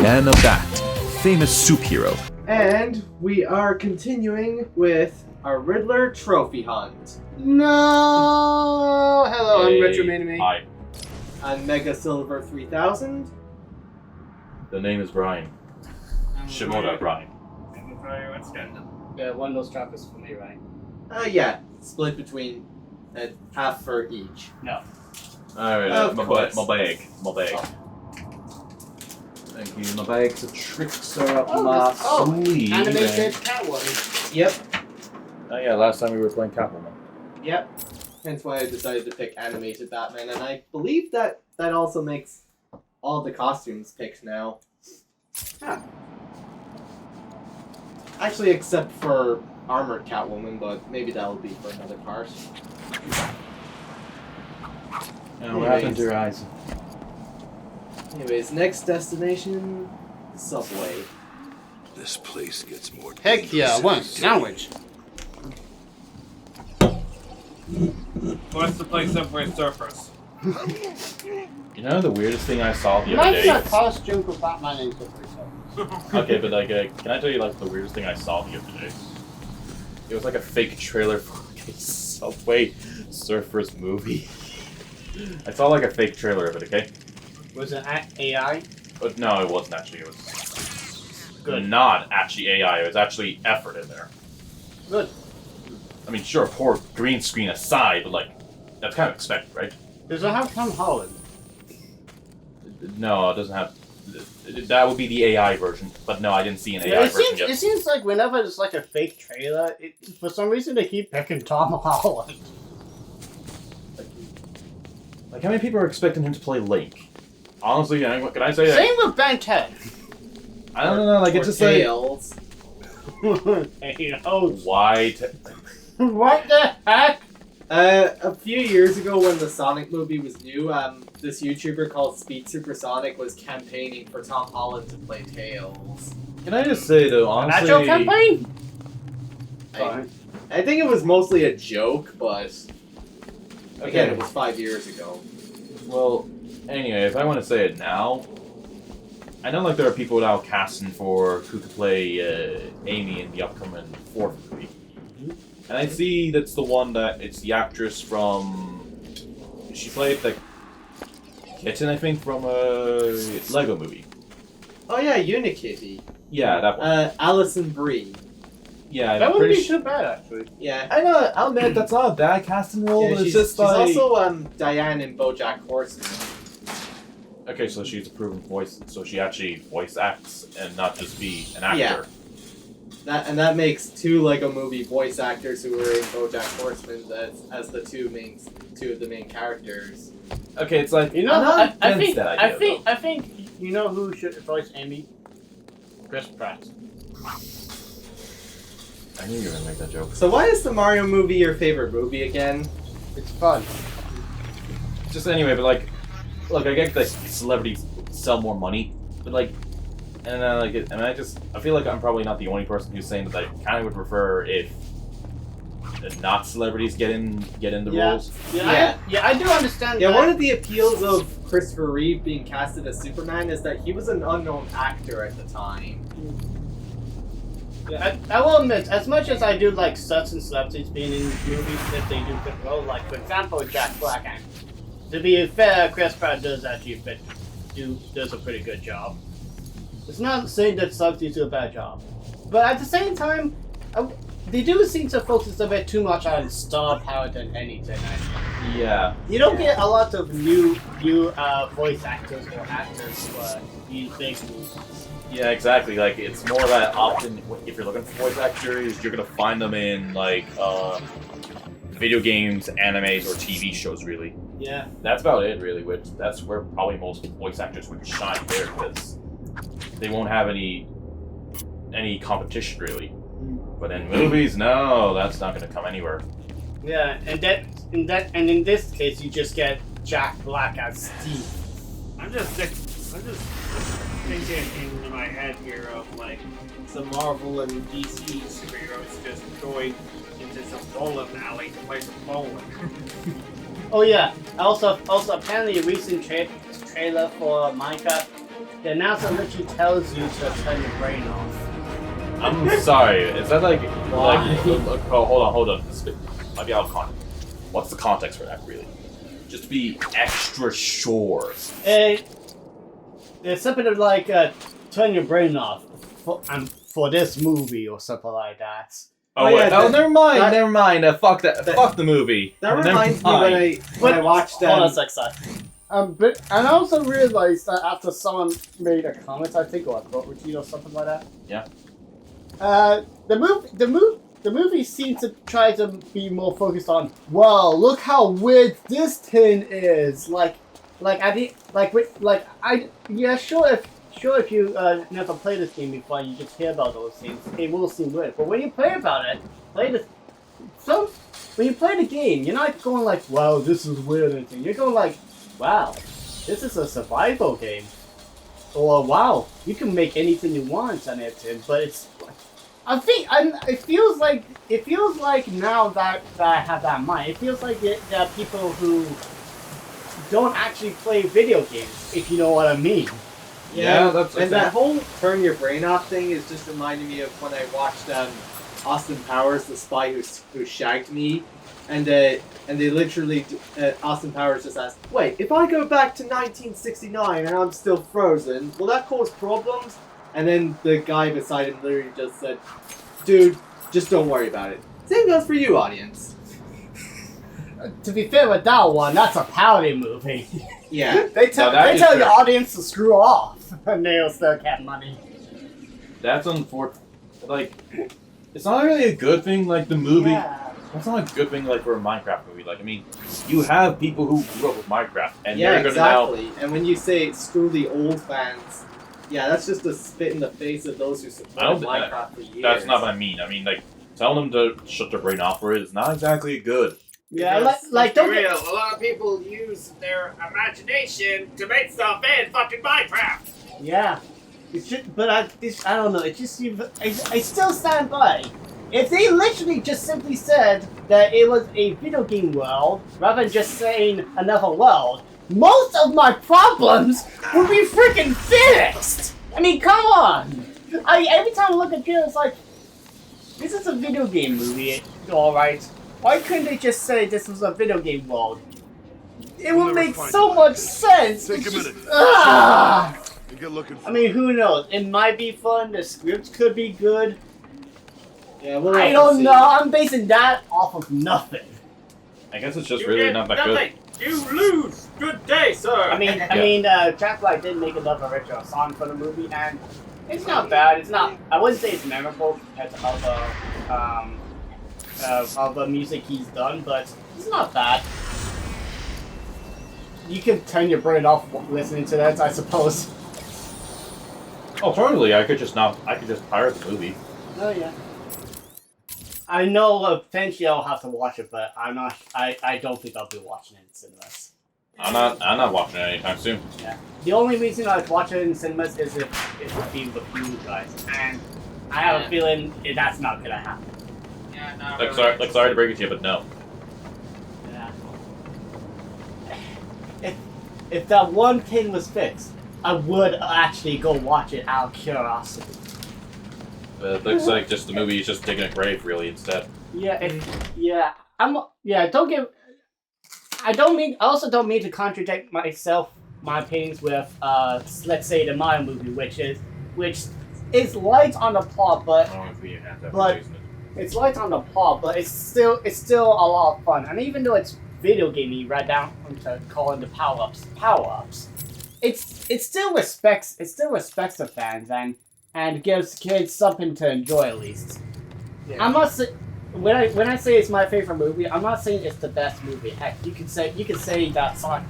and a bat, famous superhero. And we are continuing with our Riddler trophy hunt. No! Hello, I'm Retro Minimi. Hi. I'm Mega Silver 3000. The name is Brian. Shimoda Brian. Yeah, one of those trap is for me, right? Yeah, split between half for each. No. Alright, my bag. Oh. Thank you. My bag's a trickster up my sleeve. Animated Catwoman. Yep, Oh yeah, last time we were playing Catwoman. yep. Hence why I decided to pick animated Batman, and I believe that also makes all the costumes picked now. Huh. Actually, except for armored Catwoman, but maybe that'll be for another part. What happened to your eyes? Anyways, next destination, Subway. This place gets more Heck yeah, dangerous one every day. sandwich. What's the place Subway Surfers? You know the weirdest thing I saw the other Imagine day? a costume for Batman and Superman. Okay, but like, can I tell you like the weirdest thing I saw the other day? It was like a fake trailer for a Subway Surfers movie. I saw like a fake trailer of it, okay? Was it AI? But no, it wasn't actually. It was not actually AI. It was actually effort in there. Good. I mean, sure, poor green screen aside, but like, that's kind of expected, right? Does it have Tom Holland? No, it doesn't have. That would be the AI version, but no, I didn't see an AI version yet. It seems like whenever it's like a fake trailer, for some reason they keep picking Tom Holland. Like, how many people are expecting him to play Link? Honestly, can I say that? Same with Ben 10. I don't know, like, it's just like... Tails. Why? What the heck? A few years ago, when the Sonic movie was new, this YouTuber called Speed Supersonic was campaigning for Tom Holland to play Tails. Can I just say, though, honestly... Nacho campaign? I think it was mostly a joke, but again, Okay. it was 5 years ago. Well, anyway, if I want to say it now, I know like there are people now casting for who could play Amy in the upcoming 4th movie. And I see that's the one that it's the actress from. She played the kitten, I think, from a Lego movie. Oh yeah, Unikitty. Yeah, that one. Alison Brie. Yeah, That I'm wouldn't pretty be too bad, actually. Yeah. I know. I'll admit that's not a bad casting role, Yeah, but it's she's, just she's like. also Diane in BoJack Horseman. Okay, so she's a proven voice, so she actually voice acts and not just be an actor. Yeah. That makes two Lego Movie voice actors who were in BoJack Horseman as the two of the main characters. Okay, it's like You know, I'm not I against think, that I idea, think, though. I think, you know who should voice Amy? Chris Pratt. I knew you were gonna make that joke. So why is the Mario movie your favorite movie again? It's fun. Just anyway, but like, look, I get that celebrities sell more money, but like, and I feel like I'm probably not the only person who's saying that I kind of would prefer if not celebrities get in the roles. Yeah, I do understand. Yeah, that. one of the appeals of Christopher Reeve being casted as Superman is that he was an unknown actor at the time. Yeah, I will admit, as much as I do like certain celebrities being in movies that they do good role, like for example Jack Black, and to be fair, Chris Pratt does actually does a pretty good job. It's not saying that celebrities do a bad job, but at the same time, they do seem to focus a bit too much on star power than anything. Actually. Yeah. You don't get a lot of new voice actors or actors for these big movies. Yeah, exactly. Like, it's more that often, if you're looking for voice actors, you're gonna find them in, like, video games, animes, or TV shows, really. Yeah. That's about it, really, that's where probably most voice actors would shine there, because they won't have any competition, really. But in movies, no, that's not gonna come anywhere. Yeah, and in this case, you just get Jack Black as Steve. I'm just thinking in my head here of like some Marvel and DC superheroes just going into some bowling alley to play some bowling. Oh yeah. Also apparently a recent trailer for Minecraft The announcer literally tells you to turn your brain off. I'm sorry. Is that like oh, hold on. This might be out of context. What's the context for that, really? Just to be extra sure. It's something like turn your brain off for this movie or something like that. Oh, yeah, wait. Never mind. Fuck that. Fuck the movie. That Never reminds me mind. when I watched Hold on a sec, sorry. But and I also realized that after someone made a comment, I think, or a quote routine or something like that. Yeah. The movie seemed to try to be more focused on. Wow, look how weird this tin is. Sure if you never played this game before, you just hear about those things. It will seem weird, but when you play about it, when you play the game, you're not going like, wow, this is weird or anything. You're going like, wow, this is a survival game. Or wow, you can make anything you want on it, but it's. It feels like now that I have that in mind, it feels like there are people who don't actually play video games, if you know what I mean. Yeah, that's and that whole turn your brain off thing is just reminding me of when I watched Austin Powers, the spy who shagged me, and they literally Austin Powers just asked, "Wait, if I go back to 1969 and I'm still frozen, will that cause problems?" And then the guy beside him literally just said, "Dude, just don't worry about it." Same goes for you, audience. To be fair with that one, that's a parody movie. Yeah. They tell your audience to screw off, and they'll still get money. That's unfortunate. Like, it's not really a good thing. Like the movie. Yeah. That's not a good thing. Like for a Minecraft movie. Like I mean, you have people who grew up with Minecraft, and Yeah, they're gonna now. exactly. And when you say screw the old fans, yeah, that's just a spit in the face of those who supported Minecraft for years. That's not what I mean. I mean, like, telling them to shut their brain off for it is not exactly good. Yeah, Because, don't real, get... a lot of people use their imagination to make stuff in fucking Minecraft. Yeah. It's just, but I don't know, it just seems... I still stand by. If they literally just simply said that it was a video game world, rather than just saying another world, most of my problems would be freaking fixed! I mean, come on! Every time I look at it, it's like, this is a video game movie, alright. Why couldn't they just say this was a video game world? It would make so much sense! Take a minute. You get looking for I mean, who knows? It might be fun, the script could be good. Yeah, we'll I don't know, I'm basing that off of nothing. I guess it's just You really get not that nothing. You lose. Good day, sir. I mean, Jack Black did make another original song for the movie, and it's not bad. It's not. I wouldn't say it's memorable compared to other music he's done, but it's not bad. You can turn your brain off listening to that, I suppose. Alternatively, I could just pirate the movie. Oh yeah. I know eventually I'll have to watch it, but I'm not. I don't think I'll be watching it in cinemas. I'm not watching it anytime soon. Yeah. The only reason I'd watch it in cinemas is if it would be with you guys, and I have a feeling that's not gonna happen. Yeah, no, Like sorry to break it to you, but no. Yeah. If that one thing was fixed, I would actually go watch it out of curiosity. But it looks like just the movie is just digging a grave, really, instead. Yeah. I also don't mean to contradict myself, my opinions with, let's say the Mario movie, which is light on the plot, but I don't know if we have that But- replacement. it's light on the plot, but it's still a lot of fun. And even though it's video gamey, right down to calling the power ups, it still respects the fans and gives kids something to enjoy at least. Yeah. I'm not when I say it's my favorite movie, I'm not saying it's the best movie. Heck, you could say that Sonic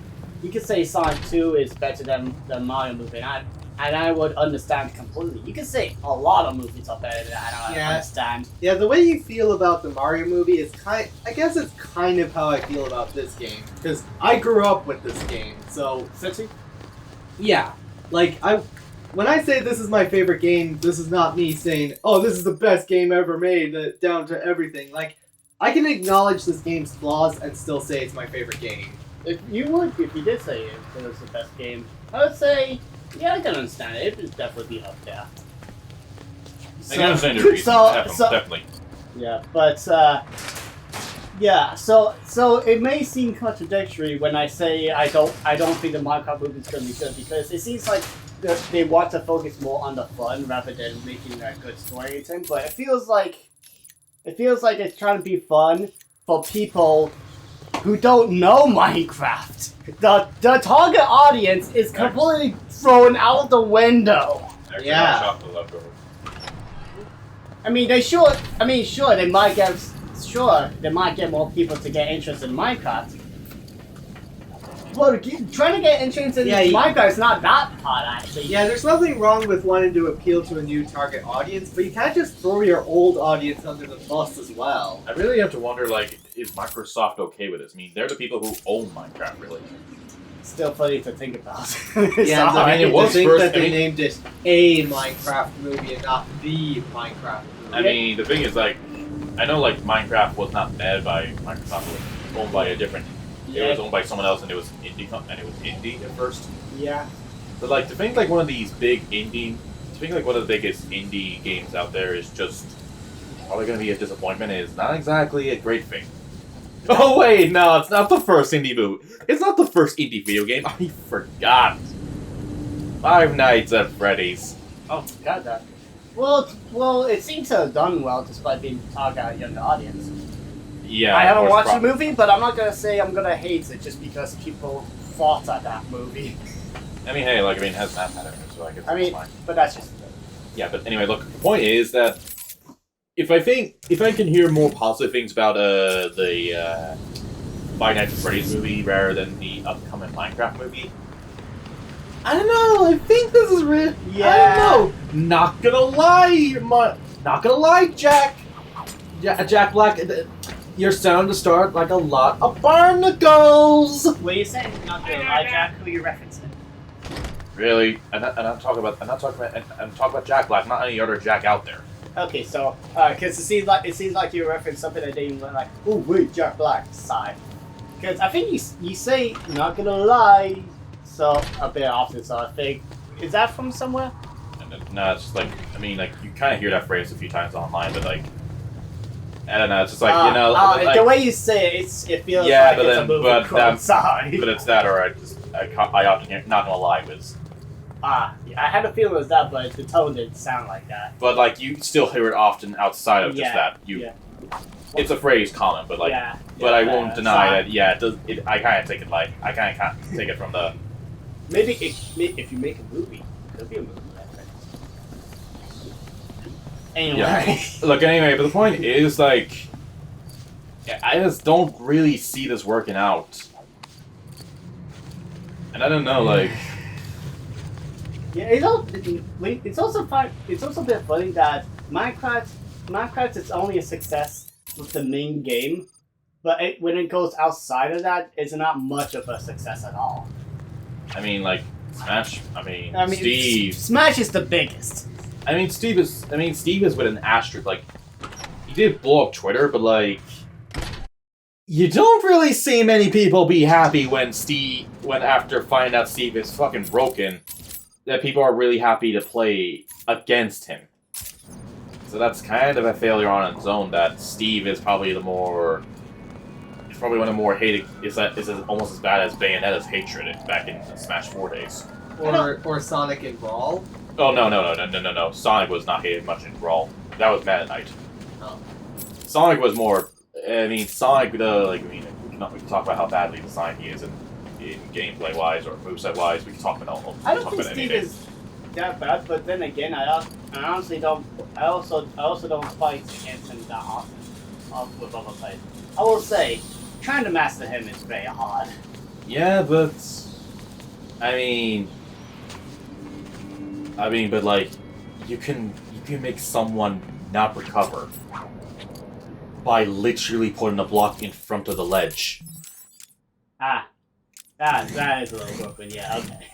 2 is better than the Mario movie, and I would understand completely. You could say a lot of movies are better than I don't understand. Yeah, the way you feel about the Mario movie is I guess it's kind of how I feel about this game. Because I grew up with this game, so... City? Yeah. Like, when I say this is my favorite game, this is not me saying, oh, this is the best game ever made, down to everything. Like, I can acknowledge this game's flaws and still say it's my favorite game. If you did say it was the best game, I would say Yeah, I can understand it. It would definitely be up there. I can understand your reason. Definitely. Yeah, but yeah. So it may seem contradictory when I say I don't think the Minecraft movie is going to be good because it seems like they want to focus more on the fun rather than making a good story. But it feels like it's trying to be fun for people who don't know Minecraft. The target audience is completely thrown out the window. Yeah. I mean, sure, they might get more people to get interested in Minecraft. Well, trying to get interested in Minecraft is not that hard, actually. Yeah, there's nothing wrong with wanting to appeal to a new target audience, but you can't just throw your old audience under the bus as well. I really have to wonder, like, is Microsoft okay with this? I mean, they're the people who own Minecraft, really. Still funny to think about. Yeah, I mean, it was think first. that they named it a Minecraft movie and not the Minecraft movie. I mean, the thing is, like, I know, like, Minecraft was not made by Microsoft. It was owned by a different. It was owned by someone else, and it was indie at first. Yeah. But like to think like one of these big indie, to think like one of the biggest indie games out there is just probably going to be a disappointment is not exactly a great thing. Oh wait, no, it's not the first indie movie. It's not the first indie video game. I forgot. Five Nights at Freddy's. Oh, got that. Well, it seems to have done well despite being targeted at a younger audience. Yeah, I haven't watched the movie, but I'm not gonna say I'm gonna hate it just because people fought at that movie. I mean, hey, like, it has Matt Patterson, so I guess it's fine. But that's just... Yeah, but anyway, look, the point is that if I can hear more positive things about the Five Nights at Freddy's movie rather than the upcoming Minecraft movie, I don't know. I think this is real. Yeah. I don't know. Not gonna lie, Jack. Jack Black. You're sounding to start like a lot of barnacles. What are you saying? Not gonna lie, Jack. Who are you referencing? Really? I'm talking about Jack Black, not any other Jack out there. Okay, so because it seems like you referenced something that didn't like. Oh wait, Jack Black side. Because I think you say not gonna lie, so a bit often. So I think is that from somewhere? No, it's just like like you kind of hear that phrase a few times online, but like. I don't know. It's just like like, the way you say it, it feels like it's a movie coincide. But it's that, or I often hear. Not gonna lie, was. Yeah, I had a feeling it was that, but the tone didn't sound like that. But like you still hear it often outside of just that. It's a phrase common, but like, but I won't deny that. Yeah, it does. I kind of take it like I kind of take it from the. Maybe if you make a movie, it could be a movie. Anyway. Yeah. Look, anyway, but the point is, like, I just don't really see this working out. And I don't know, like... Yeah, it's also fun. It's also a bit funny that Minecraft is only a success with the main game, but when it goes outside of that, it's not much of a success at all. I mean, like, Smash, Steve... Smash is the biggest. Steve is with an asterisk, like, he did blow up Twitter, but, like, you don't really see many people be happy when after finding out Steve is fucking broken, that people are really happy to play against him. So that's kind of a failure on its own, that Steve is probably one of the more hated, is almost as bad as Bayonetta's hatred back in the Smash 4 days. Or Sonic in Brawl. Oh, no. Sonic was not hated much in Brawl. That was Meta Knight. Oh. Sonic was more... Sonic, we can talk about how badly designed he is in gameplay-wise or moveset-wise. We can talk about all. I don't think Steve is that bad, but then again, I honestly don't... I also don't fight against him that often with other players. I will say, trying to master him is very hard. Yeah, but... but like, you can make someone not recover by literally putting a block in front of the ledge. That is a little broken, yeah, okay.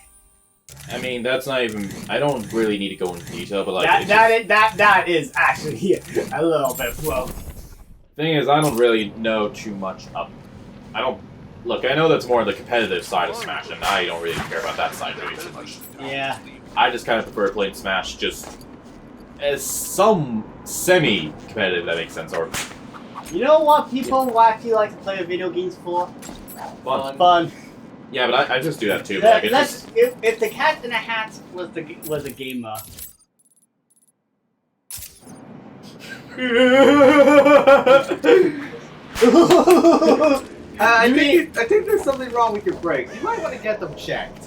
That's not even... I don't really need to go into detail, but like... That is actually a little bit broken. Thing is, I don't really know too much of... Look, I know that's more the competitive side of Smash, and I don't really care about that side really too much. Yeah. I just kind of prefer playing Smash just as some semi-competitive, that makes sense, or You know what people actually like to play video games for? fun. Fun. Yeah, but I just do that too. But like, it's just, If the Cat in the Hat was a gamer. I think there's something wrong with your brakes. You might want to get them checked.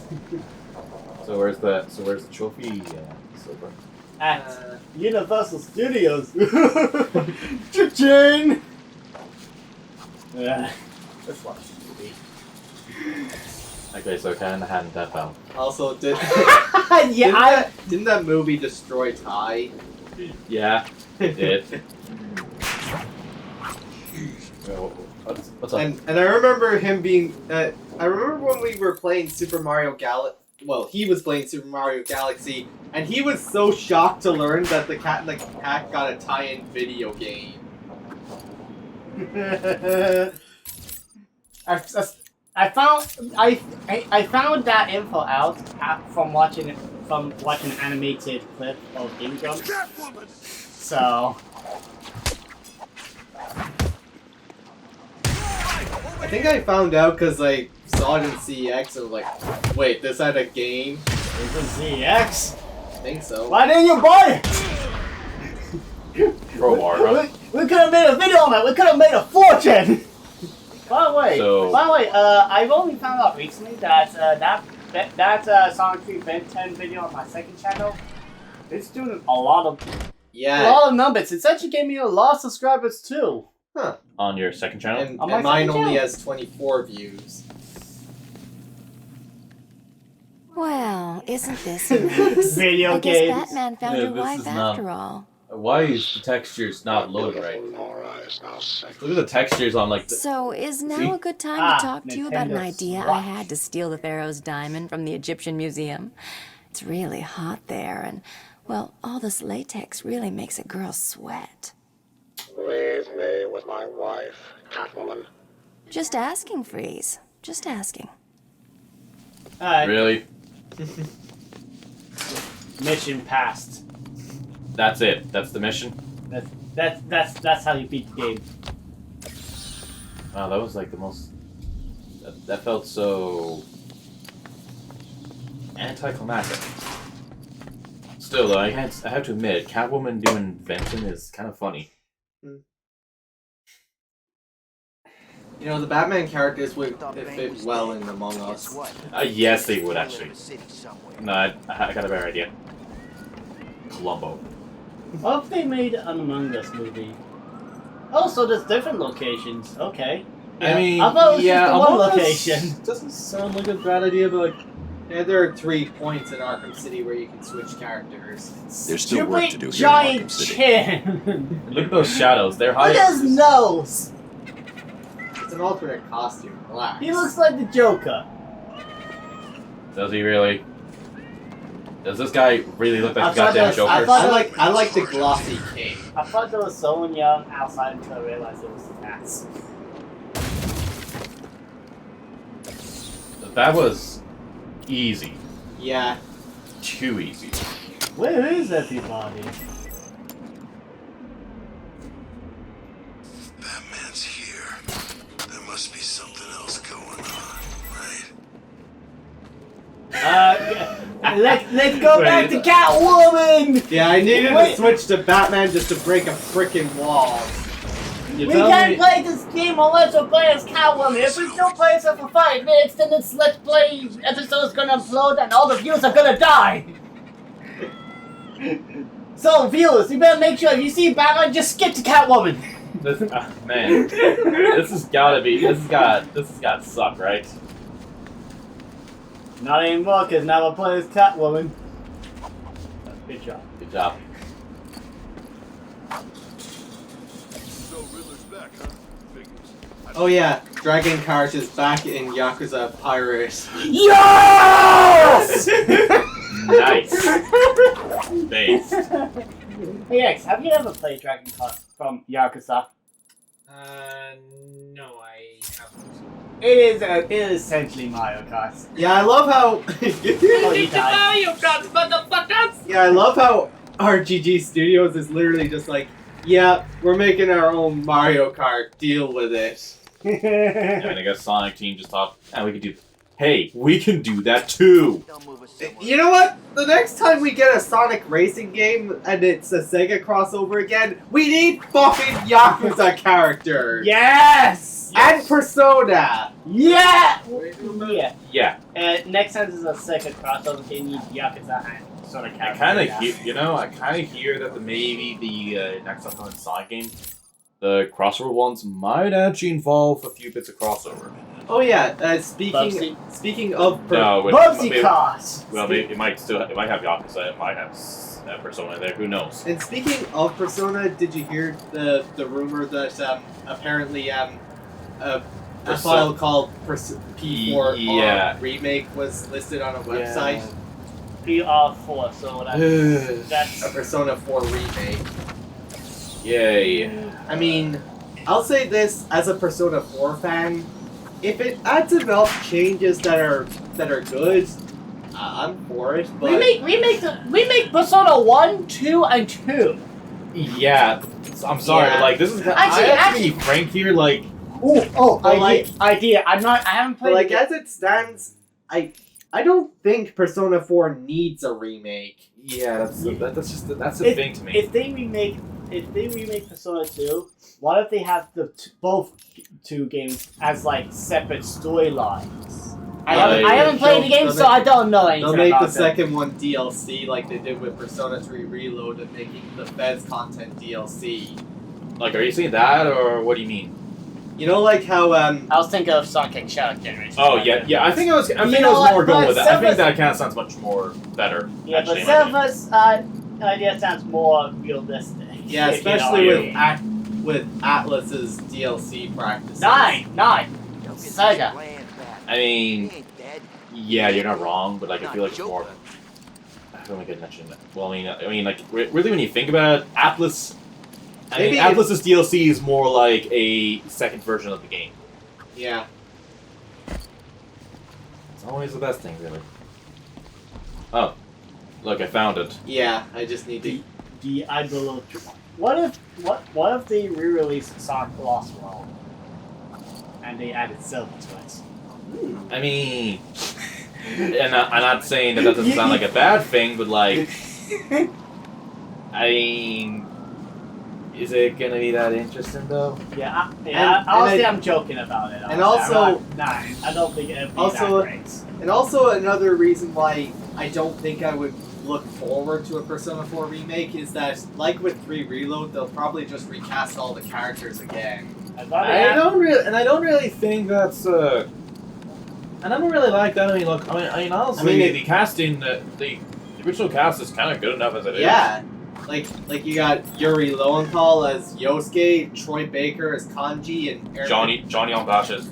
so where's the trophy? Silver. At Universal Studios. Cha-ching! Let's watch the movie. Okay, so Cat in the Hat and Death Battle. Also, Yeah, didn't that movie destroy Ty? Yeah, it did. What's up? And I remember him being. I remember when we were playing Super Mario Galaxy. Well, he was playing Super Mario Galaxy, and he was so shocked to learn that the Cat in the Hat got a tie-in video game. I found that info out from watching an animated clip of Game Grumps. So I think I found out because I saw it in CX and was like, wait, this had a game? is it ZX? I think so. Why didn't you buy it? Crowbar, huh? We could have made a video on it. We could have made a fortune. By the way, I've only found out recently that that Sonic 3 Ben 10 video on my second channel, it's doing a lot of numbers. It actually gave me a lot of subscribers too. Huh. On your second channel? And On my mine second only channel. has 24 views. Well, isn't this nice? Video I guess games. Batman found Yeah, your this wife is not- after all. Why is the textures not loading right? Look at the textures on like the. So is now See? a good time to talk to you about an Nintendo idea I Swatch. had to steal the Pharaoh's diamond from the Egyptian museum? It's really hot there, and, well, all this latex really makes a girl sweat. Leave me with my wife, Catwoman. Just asking, Freeze. Just asking. Really? Mission passed. That's it. That's the mission. That's how you beat the game. Wow, that was like the most. That felt so anticlimactic. Still, though, I have to admit, Catwoman doing Venton is kind of funny. You know, the Batman characters would fit well in Among Us. Yes, they would actually. No, I got a better idea. Columbo. What if they made an Among Us movie? Oh, so there's different locations. Okay. I mean, I thought it was yeah, just the one Among Us location. doesn't sound like a bad idea, but like, Yeah, there are 3 points in Arkham City where you can switch characters. There's still work to do here in giant Arkham City. chin. look at those shadows. They're Look hiding. at his nose. It's an alternate costume. Relax. He looks like the Joker. Does he really? Does this guy really look like the I thought goddamn that was- Joker? I thought- I like the glossy cape. I thought there was someone young outside until I realized it was the cats. That was easy. Yeah. Too easy. Where is everybody? Batman's here. There must be something else going on, right? Let's go back to Catwoman! Yeah, I needed Wait. to switch to Batman just to break a freaking wall. You We tell can't me- play this game unless we play as Catwoman. If we don't play as her for 5 minutes, then this Let's Play episode is gonna upload and all the viewers are gonna die! So, viewers, you better make sure if you see Batman, just skip to Catwoman! This, man, this has got to suck, right? Not anymore, because now we're playing as Catwoman. Good job. Good job. So Riddler's back, huh? Figures. Oh yeah, Dragon Cars is back in Yakuza Pirate. Yes! Nice. Based. Hey X, have you ever played Dragon Card from Yakuza? No, I haven't. It is essentially Mario Kart. Yeah, I love how. Oh, you died. You got motherfuckers! Yeah, I love how RGG Studios is literally just like, yeah, we're making our own Mario Kart. Deal with it. Yeah, and I guess Sonic Team just thought, we could do. Hey, we can do that too. You know what? The next time we get a Sonic racing game and it's a Sega crossover again, we need fucking Yakuza characters. Yes! And Persona. Yeah! Yeah. Yeah, Next time there's a second crossover, they need Yakuza and sort of I character. kind of hear that maybe the next upcoming Sonic game, the crossover ones, might actually involve a few bits of crossover. Oh yeah. Speaking of Bubsy Cars! Well, it might have Yakuza, it might have Persona there. Who knows? And speaking of Persona, did you hear the rumor that apparently a file called P4 remake was listed on a website? PR4, so that's A Persona 4 remake. Yay! I mean, I'll say this as a Persona 4 fan: if it adds enough changes that are good, I'm for it. But remake Persona 1, 2, and 2. Yeah, I'm sorry, Yeah. like this is. Actually, I have to be frank here, like. Idea. I haven't but played like it. as it stands, I don't think Persona 4 needs a remake. Yeah, that's the thing to me. If they remake Persona 2, what if they have both two games as like separate storylines? I haven't played the game, so I don't know anything They'll make about the them. second one DLC like they did with Persona 3 Reload and making the Fez content DLC. Like, are you saying that, or what do you mean? You know, like how I was thinking of Sonic Shadow Generation. Oh yeah. I think I was know more what, going with that. I think Silver's- that kind of sounds much more better. Yeah, actually, but Silver's idea sounds more realistic. yeah, if you know especially what I mean. with Atlas's DLC practices. Nine. Sega. I mean, yeah, you're not wrong, but like I feel like it's more. I don't think I mentioned that. Well, I mean, like really, when you think about it, Atlas. Maybe Atlas's DLC is more like a second version of the game. Yeah. It's always the best thing, really. Oh, look, I found it. Yeah, I just need to. I believe. What if they re-released Sonic Lost World and they added Silver to it? I mean, and I'm not saying that doesn't sound like a bad thing, but like, I mean, is it gonna be that interesting though? Yeah, And I'm joking about it. And honestly. also- I'm not- nine. I don't think it'd be Also- that great. And also another reason why I don't think I would look forward to a Persona 4 remake is that, like with 3 Reload, they'll probably just recast all the characters again. I don't really think that's and I don't really like that. I mean, look, I mean, honestly, the casting, the original cast is kind of good enough as it is. Yeah. Like you got Yuri Lowenthal as Yosuke, Troy Baker as Kanji, and Aaron Johnny Yonbash as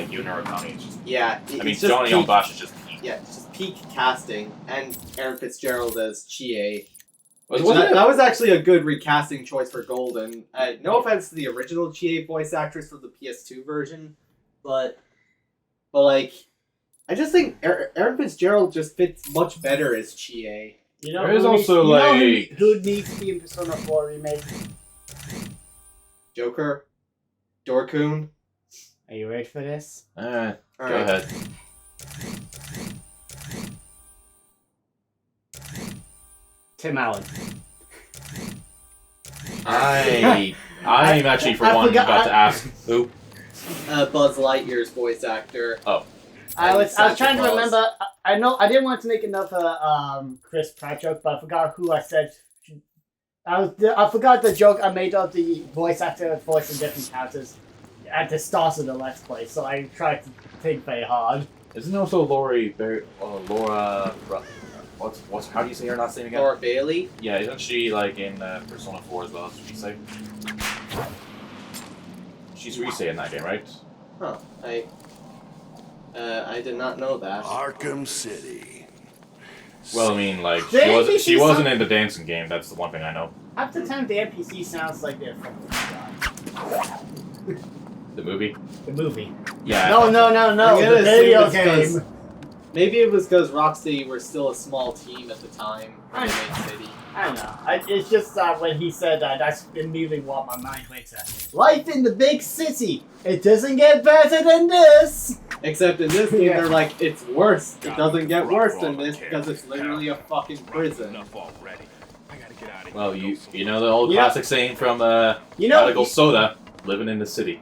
Yunara Kami. Yeah, I mean, it's just Johnny peak, Yonbash is just. Yeah, it's just peak casting, and Aaron Fitzgerald as Chie. Wasn't it? That was actually a good recasting choice for Golden. No offense to the original Chie voice actress for the PS2 version, but like, I just think Aaron Fitzgerald just fits much better as Chie. You know, There is who needs- also, you know like- who needs to be in Persona 4 remake? Joker, Dorkun. Are you ready for this? Alright, All go right. ahead. Tim Allen. I'm actually for I one forgot- about to ask who. Buzz Lightyear's voice actor. I was Santa trying to Claus. remember. I know I didn't want to make another Chris Pratt joke, but I forgot who I said. I forgot the joke I made of the voice actor voicing different characters at the start of the Let's Play, so I tried to think very hard. Isn't also Laura? What's how do you say her last name again? Laura Bailey. Yeah, isn't she like in Persona 4 as well as Rise? She's Rise in that game, right? Huh. I did not know that. Arkham City. Well, I mean, like Didn't she she wasn't some- in the dancing game. That's the one thing I know. Half the time, the NPC sounds like they're from the guy. The movie? The movie. Yeah. No, I'm the gonna assume video it's 'cause- game. Maybe it was because Rocksteady were still a small team at the time when they made City. I don't know. It's just when he said that, that's immediately what my mind went to. Life in the big city. It doesn't get better than this. Except in this game, Yeah. they're like, it's worse. It doesn't get worse than this because it's literally a fucking prison. Well, you know the old Yeah. classic saying from You know, Prodigal Soda, living in the city.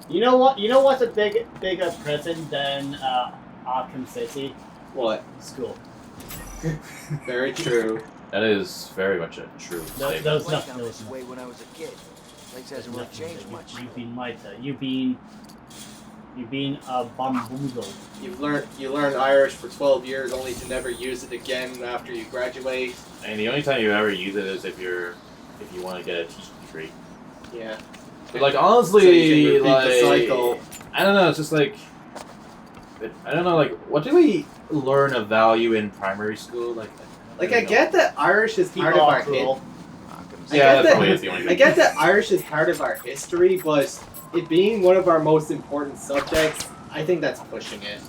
you know what? You know what's a bigger prison than Arkham City? What? School. Very true. That is very much a true statement. Those Went nothing. down this way when I was a kid. Place hasn't really changed much. You've been lighter. You've been bamboozled. You learn Irish for 12 years only to never use it again after you graduate. And the only time you ever use it is if you want to get a teaching degree. Yeah. But like So honestly, you can repeat the cycle. I don't know. It's just like I don't know. Like, what do we learn of value in primary school? Like I don't know. get that Irish is part People of are our cruel. I Yeah, get that probably is the only I thing. get that Irish is part of our history, but it being one of our most important subjects, I think that's pushing it.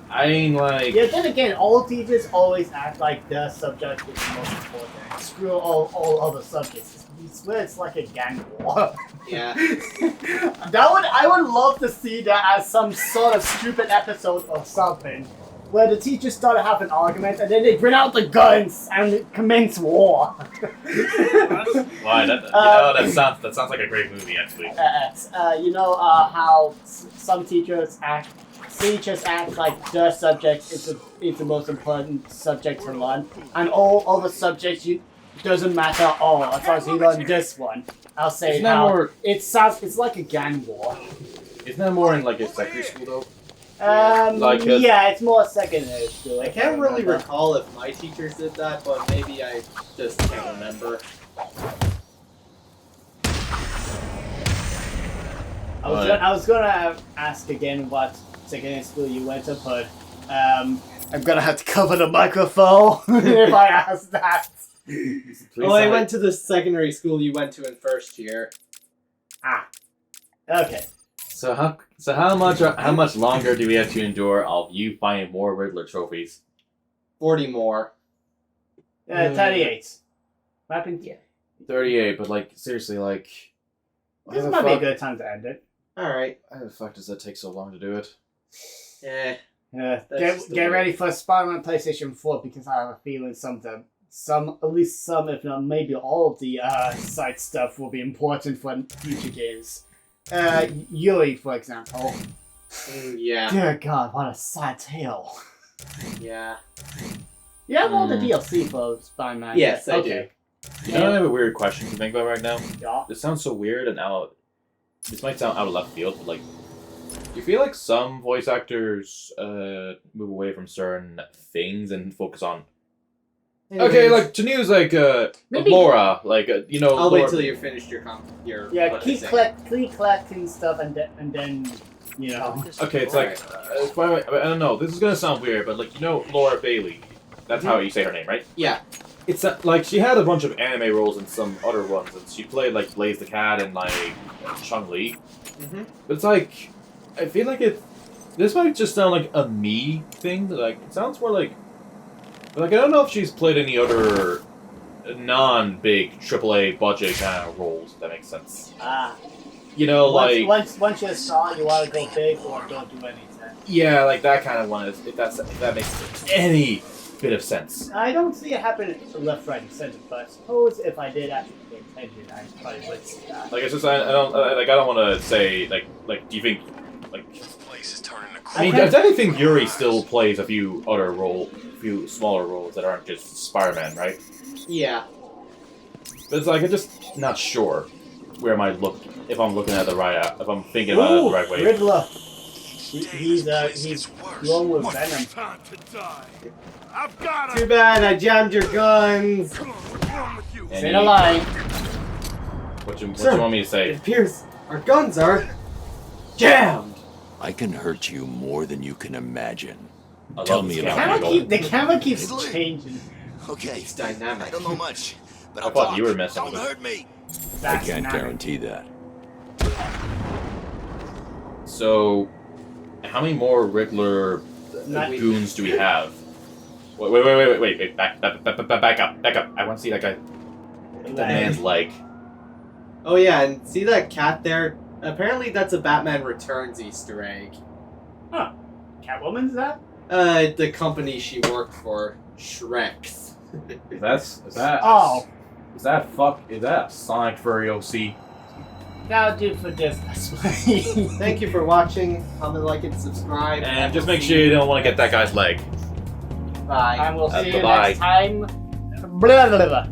I mean, like, Yeah, then again, all teachers always act like their subject is the most important. Screw all other subjects. We swear it's like a gang war. Yeah. I would love to see that as some sort of stupid episode or something, where the teachers start to have an argument and then they bring out the guns and commence war. why? That sounds like a great movie, actually. You know how some teachers act like their subject is the most important subject to learn, and all other subjects doesn't matter at all as long as you learn this one. I'll say Isn't that how more- it's like a gang war. Isn't that more in like a secondary school though? Like yeah, it's more secondary school. I can't really recall if my teachers did that, but maybe I just can't remember. I was gonna ask again what secondary school you went to, but I'm gonna have to cover the microphone if I ask that. Oh, I went to the secondary school you went to in first year. Okay. So how much longer do we have to endure of you finding more Riddler trophies? 40 more. 38. What happened? Yeah. 38, but like seriously, like This might be a good time to end it. Alright. Why the fuck does that take so long to do it? Yeah. Get just the way- ready for Spider-Man PlayStation 4 because I have a feeling at least some, if not maybe all of the side stuff will be important for future games. Yui, for example. Yeah. Dear God, what a sad tale. Yeah. You have all the DLC for Spider-Man. Yes, I okay. You know, I have a weird question to think about right now. Yeah. This sounds so weird and this might sound out of left field, but like, do you feel like some voice actors move away from certain things and focus on? Okay, like to news like Maybe- Laura, like you know. I'll Laura, wait till you're finished your Yeah, what keep you're saying. collecting stuff and then you know. Okay, it's like I don't know. This is gonna sound weird, but like you know Laura Bailey. That's how you say her name, right? Yeah. It's like she had a bunch of anime roles in some other ones, and she played like Blaze the Cat and like Chun-Li. Mm-hmm. But it's like I feel like this might just sound like a me thing. Like it sounds more like I don't know if she's played any other non-big AAA budget kind of roles. If that makes sense. You know, like once you're a star, you want to go big or don't do anything. yeah, like that kind of one. If that makes any bit of sense. I don't see it happen left, right, and center, but I suppose if I did actually pay attention, I probably would see that. Like it's just I don't want to say like do you think like This place is turning to I mean Okay. I definitely think Yuri still plays a few smaller roles that aren't just Spider-Man, right? Yeah. But it's like I'm just not sure where am I if I'm looking at the right if I'm thinking about it the right way. Riddler. He's wrong with Venom. Time to die. I've got Too bad I jammed your guns. Come on, what's wrong with you? And Say the line. What you Sir. want me to It say? appears our guns are jammed. I can hurt you more than you can imagine. I Tell love me this about game. The camera keeps It's lit. changing. Okay, It's dynamic. I don't know much, but I I'll thought talk. you were messing Don't with it. hurt me. I That's can't not- guarantee that. So, how many more Riddler goons do we have? Wait, back up. I want to see that guy. That man's leg. Oh yeah, and see that cat there? Apparently that's a Batman Returns Easter egg. Huh. Catwoman's that? The company she worked for, Shrek's. Is that Sonic Furiosi? That'll do for this Thank you for watching. Comment, like, and subscribe. And just make sure you don't want to get that guy's leg. Bye. And we'll see you Bye-bye. next time. Blah, blah, blah.